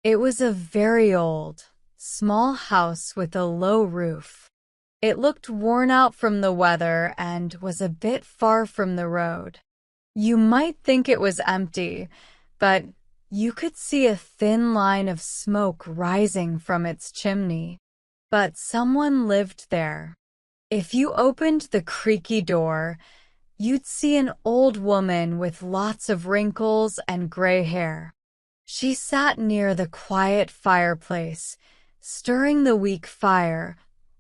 It was a very old, small house with a low roof. It looked worn out from the weather and was a bit far from the road. You might think it was empty, but you could see a thin line of smoke rising from its chimney. But someone lived there. If you opened the creaky door, you'd see an old woman with lots of wrinkles and gray hair. She sat near the quiet fireplace, stirring the weak fire,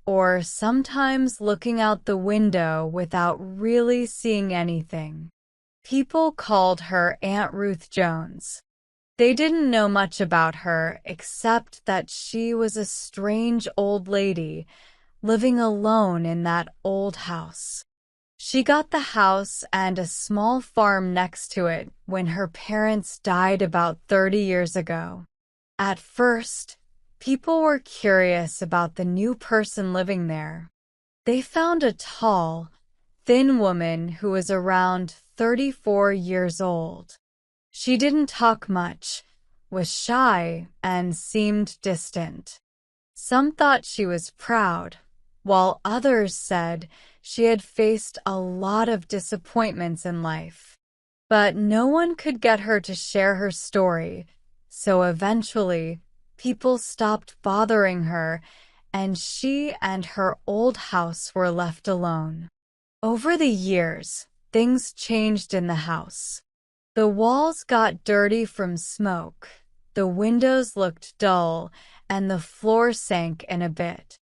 or sometimes looking out the window without really seeing anything. People called her Aunt Ruth Jones. They didn't know much about her except that she was a strange old lady living alone in that old house. She got the house and a small farm next to it when her parents died about 30 years ago. At first, people were curious about the new person living there. They found a tall, thin woman who was around 34 years old. She didn't talk much, was shy, and seemed distant. Some thought she was proud, while others said she had faced a lot of disappointments in life. But no one could get her to share her story, so eventually people stopped bothering her and she and her old house were left alone. Over the years, things changed in the house. The walls got dirty from smoke, the windows looked dull, and the floor sank in a bit.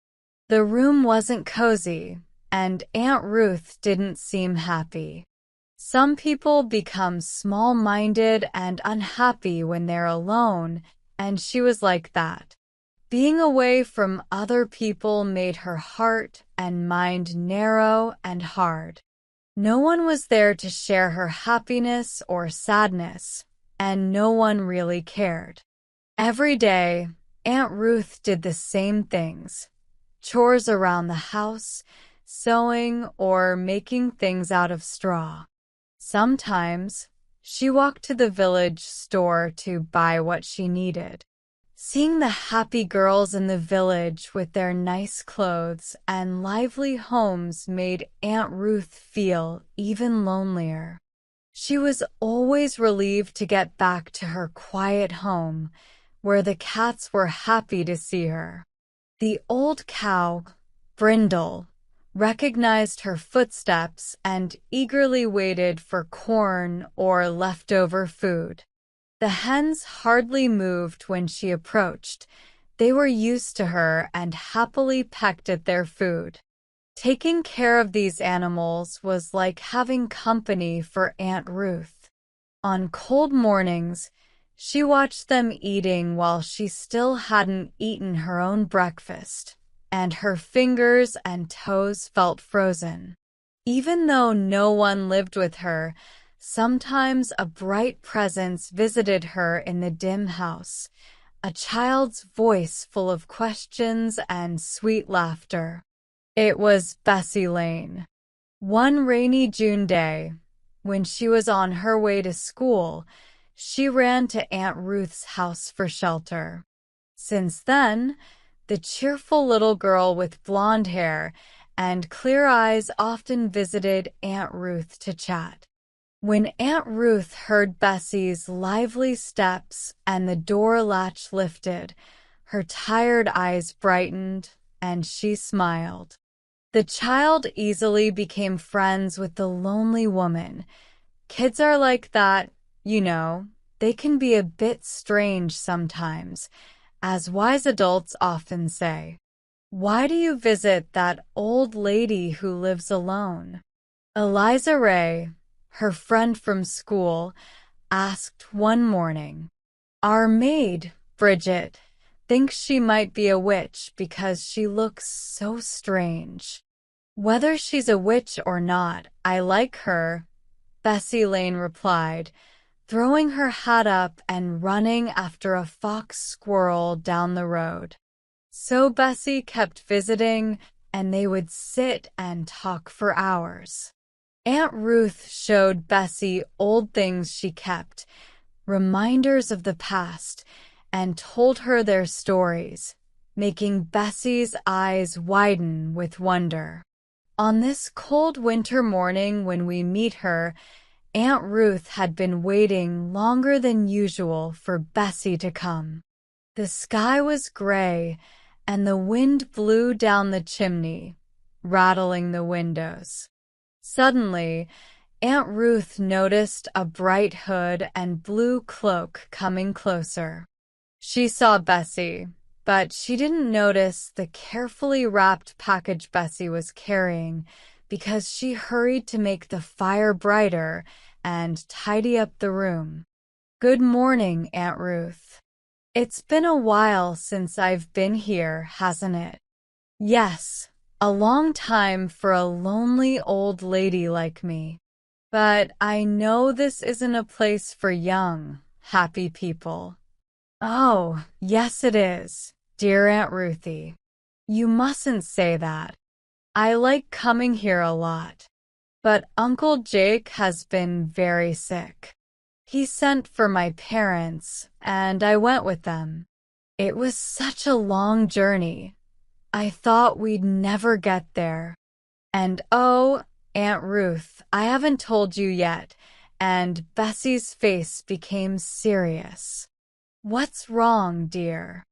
The room wasn't cozy, and Aunt Ruth didn't seem happy. Some people become small-minded and unhappy when they're alone, and she was like that. Being away from other people made her heart and mind narrow and hard. No one was there to share her happiness or sadness, and no one really cared. Every day, Aunt Ruth did the same things: chores around the house, sewing, or making things out of straw. Sometimes, she walked to the village store to buy what she needed. Seeing the happy girls in the village with their nice clothes and lively homes made Aunt Ruth feel even lonelier. She was always relieved to get back to her quiet home, where the cats were happy to see her. The old cow, Brindle, recognized her footsteps and eagerly waited for corn or leftover food. The hens hardly moved when she approached. They were used to her and happily pecked at their food. Taking care of these animals was like having company for Aunt Ruth. On cold mornings, she watched them eating while she still hadn't eaten her own breakfast, and her fingers and toes felt frozen. Even though no one lived with her, sometimes a bright presence visited her in the dim house, a child's voice full of questions and sweet laughter. It was Bessie Lane. One rainy June day, when she was on her way to school, she ran to Aunt Ruth's house for shelter. Since then, the cheerful little girl with blonde hair and clear eyes often visited Aunt Ruth to chat. When Aunt Ruth heard Bessie's lively steps and the door latch lifted, her tired eyes brightened and she smiled. The child easily became friends with the lonely woman. Kids are like that, you know. They can be a bit strange sometimes, as wise adults often say. Why do you visit that old lady who lives alone? Eliza Ray, her friend from school, asked one morning. Our maid, Bridget, thinks she might be a witch because she looks so strange. Whether she's a witch or not, I like her, Bessie Lane replied, throwing her hat up and running after a fox squirrel down the road. So Bessie kept visiting, and they would sit and talk for hours. Aunt Ruth showed Bessie old things she kept, reminders of the past, and told her their stories, making Bessie's eyes widen with wonder. On this cold winter morning when we meet her, Aunt Ruth had been waiting longer than usual for Bessie to come. The sky was gray, and the wind blew down the chimney, rattling the windows. Suddenly, Aunt Ruth noticed a bright hood and blue cloak coming closer. She saw Bessie, but she didn't notice the carefully wrapped package Bessie was carrying because she hurried to make the fire brighter and tidy up the room. "Good morning, Aunt Ruth. It's been a while since I've been here, hasn't it?" "Yes, a long time for a lonely old lady like me. But I know this isn't a place for young, happy people." "Oh, yes it is, dear Aunt Ruthie. You mustn't say that. I like coming here a lot. But Uncle Jake has been very sick. He sent for my parents, and I went with them. It was such a long journey. I thought we'd never get there. And oh, Aunt Ruth, I haven't told you yet," and Bessie's face became serious. "What's wrong, dear?"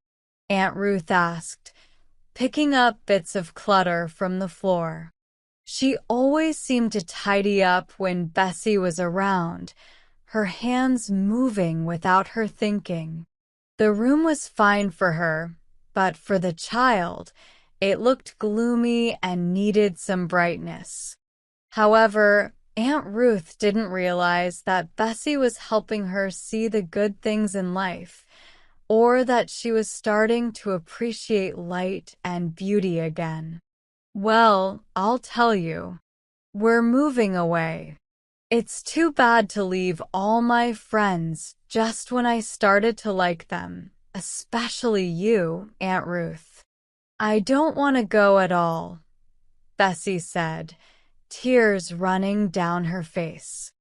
Aunt Ruth asked, picking up bits of clutter from the floor. She always seemed to tidy up when Bessie was around, her hands moving without her thinking. The room was fine for her, but for the child, it looked gloomy and needed some brightness. However, Aunt Ruth didn't realize that Bessie was helping her see the good things in life, or that she was starting to appreciate light and beauty again. "Well, I'll tell you. We're moving away. It's too bad to leave all my friends just when I started to like them, especially you, Aunt Ruth." "I don't want to go at all," Bessie said, tears running down her face.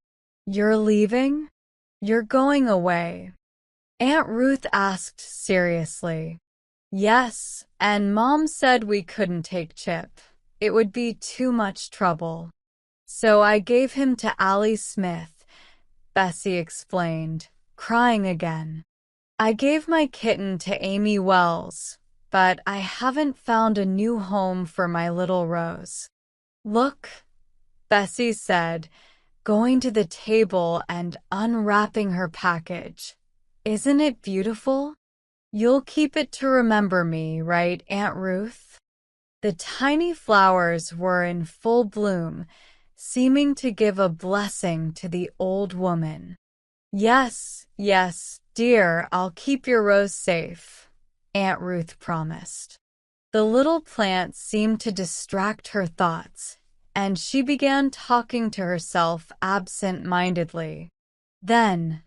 "You're leaving? You're going away?" Aunt Ruth asked seriously. "Yes, and Mom said we couldn't take Chip. It would be too much trouble. So I gave him to Allie Smith," Bessie explained, crying again. "I gave my kitten to Amy Wells, but I haven't found a new home for my little Rose." "Look," Bessie said, going to the table and unwrapping her package. "Isn't it beautiful? You'll keep it to remember me, right, Aunt Ruth?" The tiny flowers were in full bloom, seeming to give a blessing to the old woman. "Yes, yes, dear, I'll keep your rose safe," Aunt Ruth promised. The little plant seemed to distract her thoughts, and she began talking to herself absent-mindedly. Then,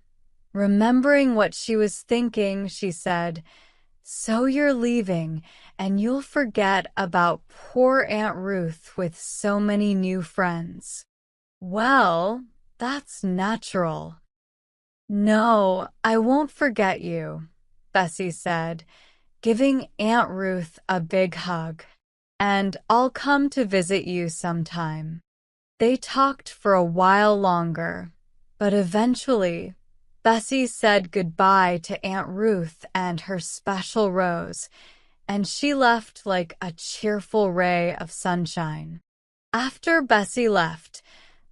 remembering what she was thinking, she said, "So you're leaving, and you'll forget about poor Aunt Ruth with so many new friends." "Well, that's natural." "No, I won't forget you," Bessie said, giving Aunt Ruth a big hug. "And I'll come to visit you sometime." They talked for a while longer, but eventually, Bessie said goodbye to Aunt Ruth and her special Rose, and she left like a cheerful ray of sunshine. After Bessie left,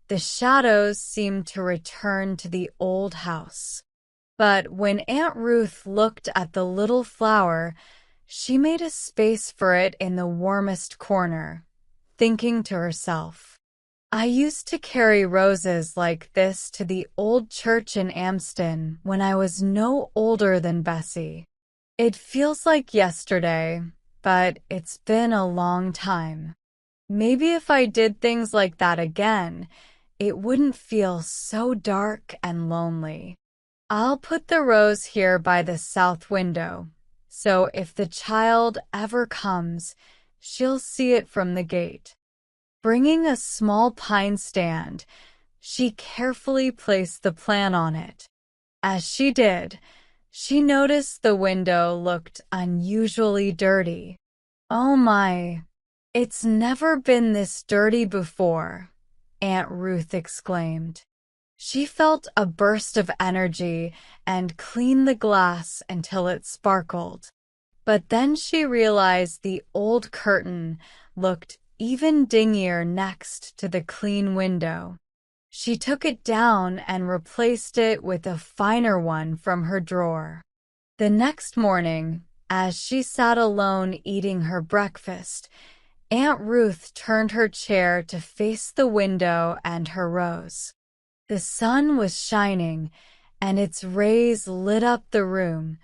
the shadows seemed to return to the old house. But when Aunt Ruth looked at the little flower, she made a space for it in the warmest corner, thinking to herself, "I used to carry roses like this to the old church in Amston when I was no older than Bessie. It feels like yesterday, but it's been a long time. Maybe if I did things like that again, it wouldn't feel so dark and lonely. I'll put the rose here by the south window, so if the child ever comes, she'll see it from the gate." Bringing a small pine stand, she carefully placed the plant on it. As she did, She noticed the window looked unusually dirty. "Oh my, it's never been this dirty before," Aunt Ruth exclaimed. She felt a burst of energy and cleaned the glass until it sparkled. But then she realized the old curtain looked even dingier next to the clean window. She took it down and replaced it with a finer one from her drawer. The next morning, as she sat alone eating her breakfast, Aunt Ruth turned her chair to face the window and her rose. The sun was shining, and its rays lit up the room,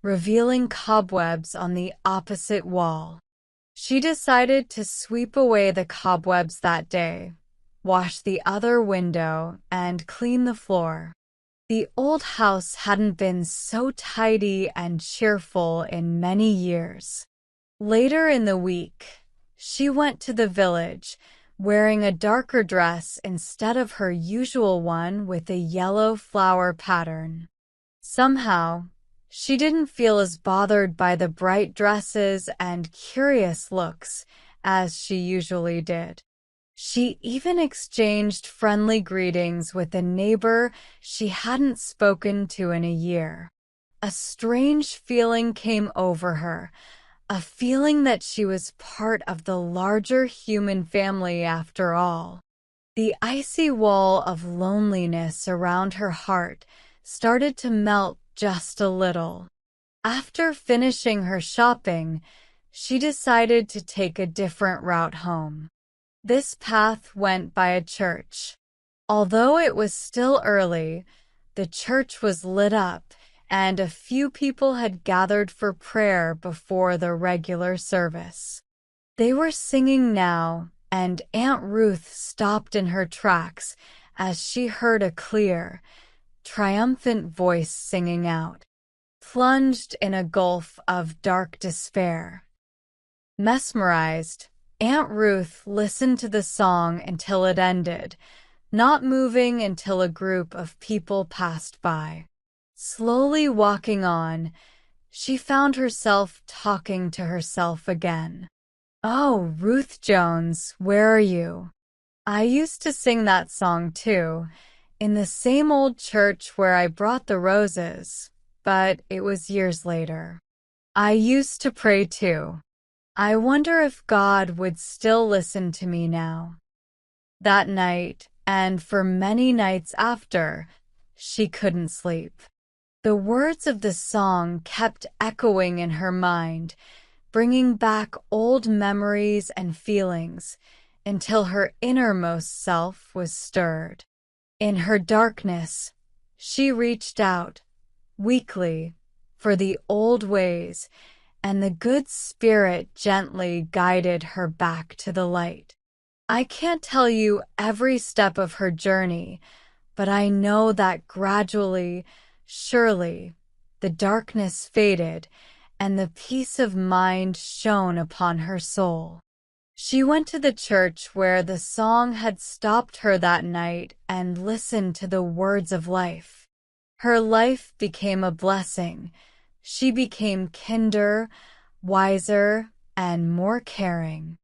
revealing cobwebs on the opposite wall. She decided to sweep away the cobwebs that day, wash the other window, and clean the floor. The old house hadn't been so tidy and cheerful in many years. Later in the week, she went to the village, wearing a darker dress instead of her usual one with a yellow flower pattern. Somehow, she didn't feel as bothered by the bright dresses and curious looks as she usually did. She even exchanged friendly greetings with a neighbor she hadn't spoken to in a year. A strange feeling came over her, a feeling that she was part of the larger human family after all. The icy wall of loneliness around her heart started to melt just a little. After finishing her shopping, she decided to take a different route home. This path went by a church. Although it was still early, the church was lit up, and a few people had gathered for prayer before the regular service. They were singing now, and Aunt Ruth stopped in her tracks as she heard a clear, triumphant voice singing out, plunged in a gulf of dark despair. Mesmerized, Aunt Ruth listened to the song until it ended, not moving until a group of people passed by. Slowly walking on, she found herself talking to herself again. "Oh, Ruth Jones, where are you? I used to sing that song too, in the same old church where I brought the roses, but it was years later. I used to pray too. I wonder if God would still listen to me now." That night, and for many nights after, she couldn't sleep. The words of the song kept echoing in her mind, bringing back old memories and feelings until her innermost self was stirred. In her darkness, she reached out, weakly, for the old ways, and the good spirit gently guided her back to the light. I can't tell you every step of her journey, but I know that gradually, surely, the darkness faded and the peace of mind shone upon her soul. She went to the church where the song had stopped her that night and listened to the words of life. Her life became a blessing. She became kinder, wiser, and more caring.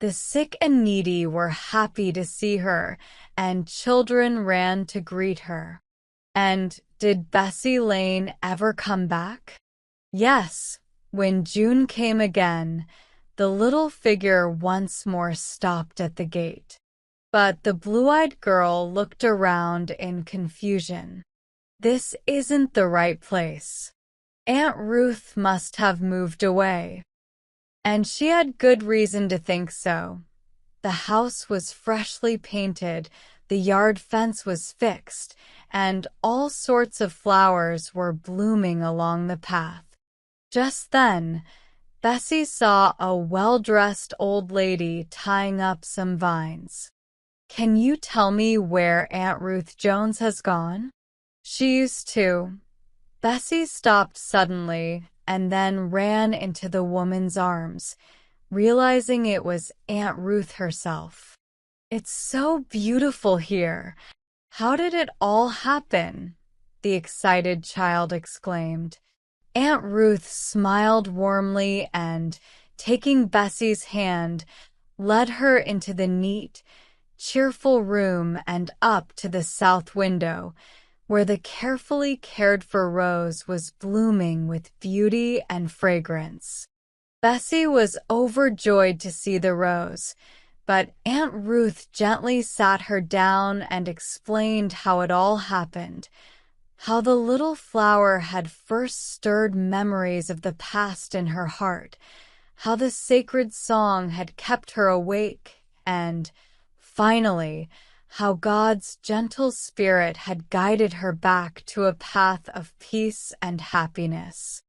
The sick and needy were happy to see her, and children ran to greet her. And did Bessie Lane ever come back? Yes, when June came again, the little figure once more stopped at the gate. But the blue-eyed girl looked around in confusion. This isn't the right place. Aunt Ruth must have moved away. And she had good reason to think so. The house was freshly painted, the yard fence was fixed, and all sorts of flowers were blooming along the path. Just then, Bessie saw a well-dressed old lady tying up some vines. "Can you tell me where Aunt Ruth Jones has gone?" "She used to." Bessie stopped suddenly and then ran into the woman's arms, realizing it was Aunt Ruth herself. "It's so beautiful here. How did it all happen?" the excited child exclaimed. Aunt Ruth smiled warmly and, taking Bessie's hand, led her into the neat, cheerful room and up to the south window, where the carefully cared-for rose was blooming with beauty and fragrance. Bessie was overjoyed to see the rose, but Aunt Ruth gently sat her down and explained how it all happened, how the little flower had first stirred memories of the past in her heart, how the sacred song had kept her awake, and, finally, how God's gentle spirit had guided her back to a path of peace and happiness.